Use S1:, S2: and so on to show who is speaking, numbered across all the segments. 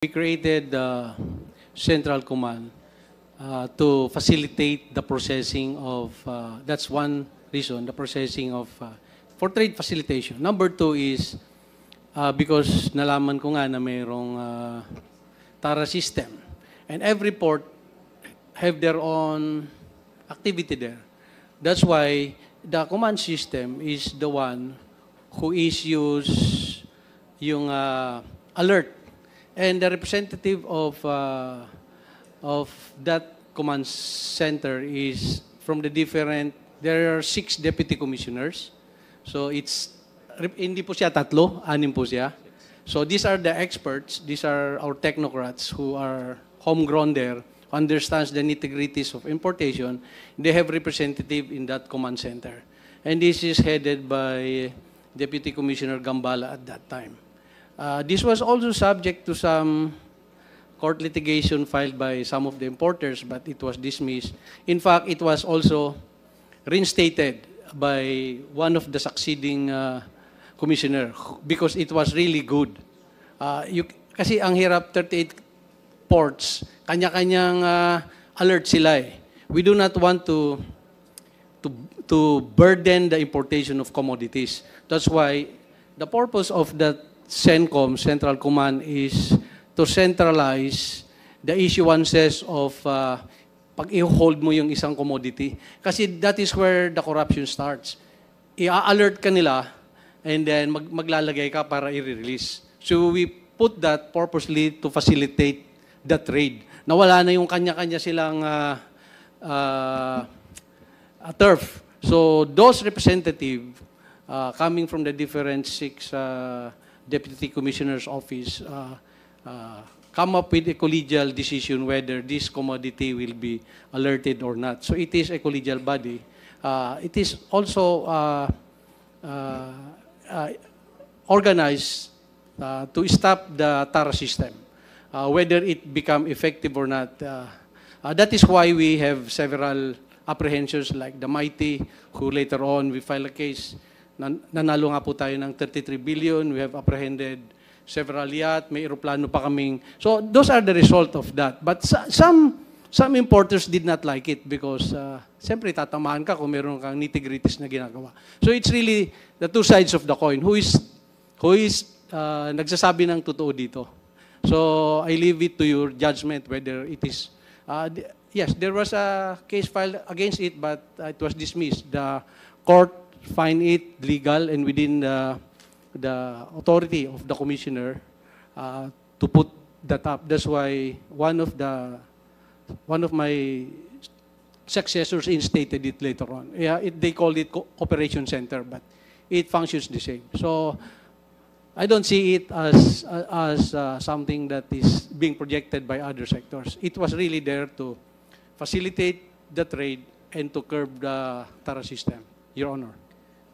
S1: We created the Central Command to facilitate the processing of, that's one reason, the processing of, for trade facilitation. Number two is, because nalaman ko nga na mayroong TARA system. And every port have their own activity there. That's why the command system is the one who issues yung alert. And the representative of that command center is from the different, there are 6 deputy commissioners. So it's, hindi po siya 3, 6 po siya. So these are the experts, these are our technocrats who are homegrown there, understands the nitty-gritties of importation. They have representative in that command center. And this is headed by Deputy Commissioner Gambala at that time. This was also subject to some court litigation filed by some of the importers, but it was dismissed. In fact, it was also reinstated by one of the succeeding commissioner because it was really good. Kasi ang hirap, 38 ports, kanya-kanyang alert sila eh. We do not want to burden the importation of commodities. That's why the purpose of that CENTCOM, Central Command, is to centralize the issuances of pag i-hold mo yung isang commodity. Kasi that is where the corruption starts. I-alert ka nila and then maglalagay ka para i-release. So we put that purposely to facilitate the trade. Nawala na yung kanya-kanya silang turf. So those representatives coming from the different 6 Deputy Commissioner's Office come up with a collegial decision whether this commodity will be alerted or not. So it is a collegial body. It is also organized to stop the TARA system, whether it become effective or not. That is why we have several apprehensions like the Mighty, who later on we file a case. Nanalo nga po tayo ng 33 billion. We have apprehended several yacht. May aeroplano pa kaming. So those are the result of that. But some importers did not like it because siyempre tatamaan ka kung meron kang nitty-gritties na ginagawa. So it's really the two sides of the coin. Who is nagsasabi ng totoo dito? So I leave it to your judgment whether it is. Yes, there was a case filed against it, but it was dismissed. The court find it legal and within the authority of the commissioner to put that up. That's why one of my successors instated it later on. Yeah, they called it operation center, but it functions the same. So I don't see it as something that is being projected by other sectors. It was really there to facilitate the trade and to curb the TARA system, Your Honor.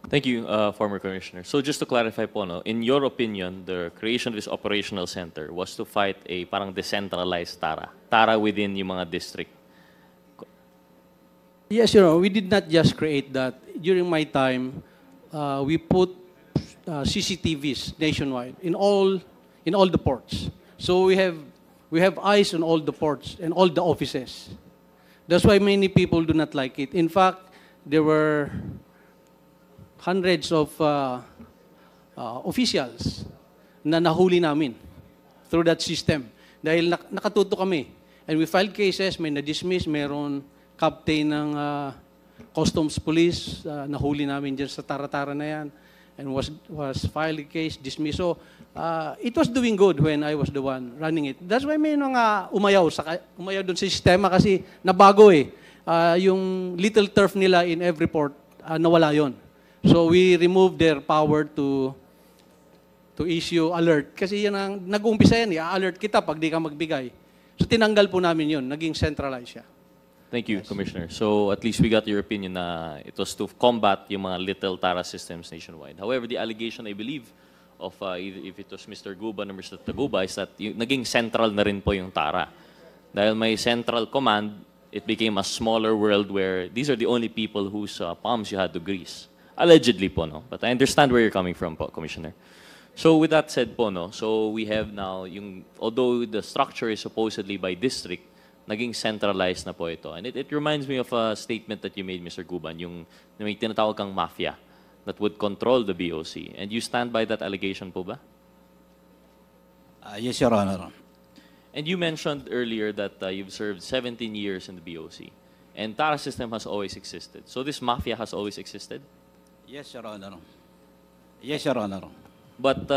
S2: Thank you, former Commissioner. So just to clarify po, no, in your opinion, the creation of this operational center was to fight a parang decentralized TARA, TARA within yung mga district.
S1: Yes, Your Honor, we did not just create that. During my time, we put CCTVs nationwide in all the ports. So we have eyes on all the ports and all the offices. That's why many people do not like it. In fact, there were hundreds of officials na nahuli namin through that system. Dahil nakatuto kami. And we filed cases, may na-dismiss, mayroon captain ng customs police, nahuli namin dyan sa Tara-Tara na yan. And was filed a case, dismissed. So, it was doing good when I was the one running it. That's why may mga umayaw doon sa sistema kasi nabago eh. Yung little turf nila in every port, nawala yon. So we removed their power to issue alert. Kasi yan ang nag-uumpisa yan, i-alert kita pag di ka magbigay. So tinanggal po namin yun, naging centralized siya.
S2: Thank you, yes. Commissioner. So at least we got your opinion na it was to combat yung mga little TARA systems nationwide. However, the allegation, I believe, of if it was Mr. Guban or Mr. Taguba is that naging central na rin po yung TARA. Dahil may central command, it became a smaller world where these are the only people whose palms you had to grease. Allegedly po, no? But I understand where you're coming from po, Commissioner. So with that said po, no, so we have now, although the structure is supposedly by district, naging centralized na po ito. And it reminds me of a statement that you made, Mr. Guban, yung may tinatawag kang mafia that would control the BOC. And you stand by that allegation po ba?
S3: Yes, Your Honor.
S2: And you mentioned earlier that you've served 17 years in the BOC. And TARA system has always existed. So this mafia has always existed?
S3: Yes, Your Honor. Yes, Your Honor.
S2: But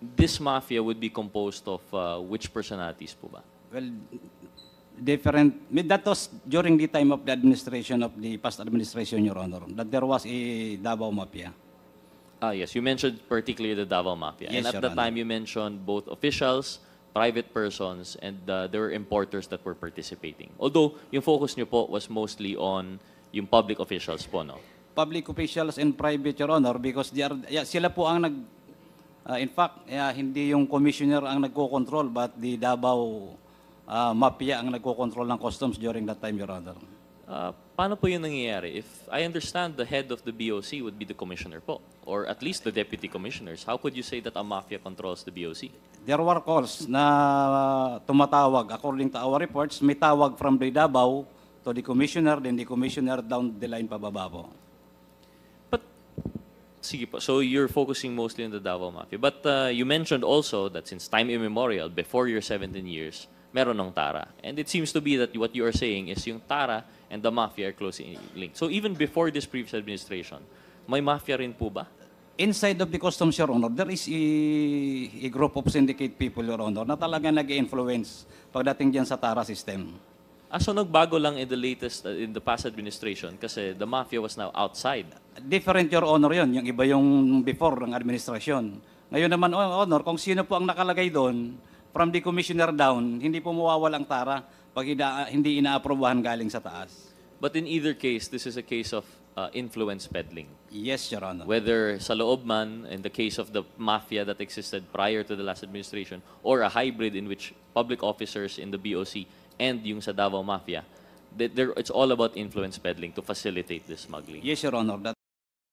S2: this mafia would be composed of which personalities po ba?
S3: Well, that was during the time of the administration of the past administration, Your Honor, that there was a Davao Mafia.
S2: Yes, you mentioned particularly the Davao Mafia.
S3: Yes,
S2: and at
S3: Your
S2: that
S3: Honor.
S2: time, you mentioned both officials, private persons, and there were importers that were participating. Although, yung focus nyo po was mostly on yung public officials po, no?
S3: Public officials and private, Your Honor, because they are, sila po ang in fact, hindi yung commissioner ang nagko-control, but the Davao Mafia ang nagko-control ng customs during that time, Your Honor.
S2: Paano po yun nangyayari? If I understand the head of the BOC would be the commissioner po, or at least the deputy commissioners, how could you say that a mafia controls the BOC?
S3: There were calls na tumatawag. According to our reports, may tawag from the Davao to the commissioner, then the commissioner down the line pababa po.
S2: But, sige po, so you're focusing mostly on the Davao Mafia. But you mentioned also that since time immemorial, before your 17 years, meron ng TARA. And it seems to be that what you are saying is yung TARA and the mafia are closely linked. So even before this previous administration, may mafia rin po ba?
S3: Inside of the customs, Your Honor, there is a group of syndicate people, Your Honor, na talaga nag-influence pagdating dyan sa TARA system.
S2: So nagbago lang in the latest, in the past administration kasi the mafia was now outside.
S3: Different, Your Honor, yun. Yung iba yung before ng administration. Ngayon naman, Honor, kung sino po ang nakalagay doon, from the commissioner down, hindi po mawawalang TARA pag hindi inaaprobahan galing sa taas.
S2: But in either case, this is a case of influence peddling.
S3: Yes, Your Honor.
S2: Whether sa loob man, in the case of the mafia that existed prior to the last administration, or a hybrid in which public officers in the BOC and yung sa Davao Mafia, it's all about influence peddling to facilitate this smuggling.
S3: Yes, Your Honor.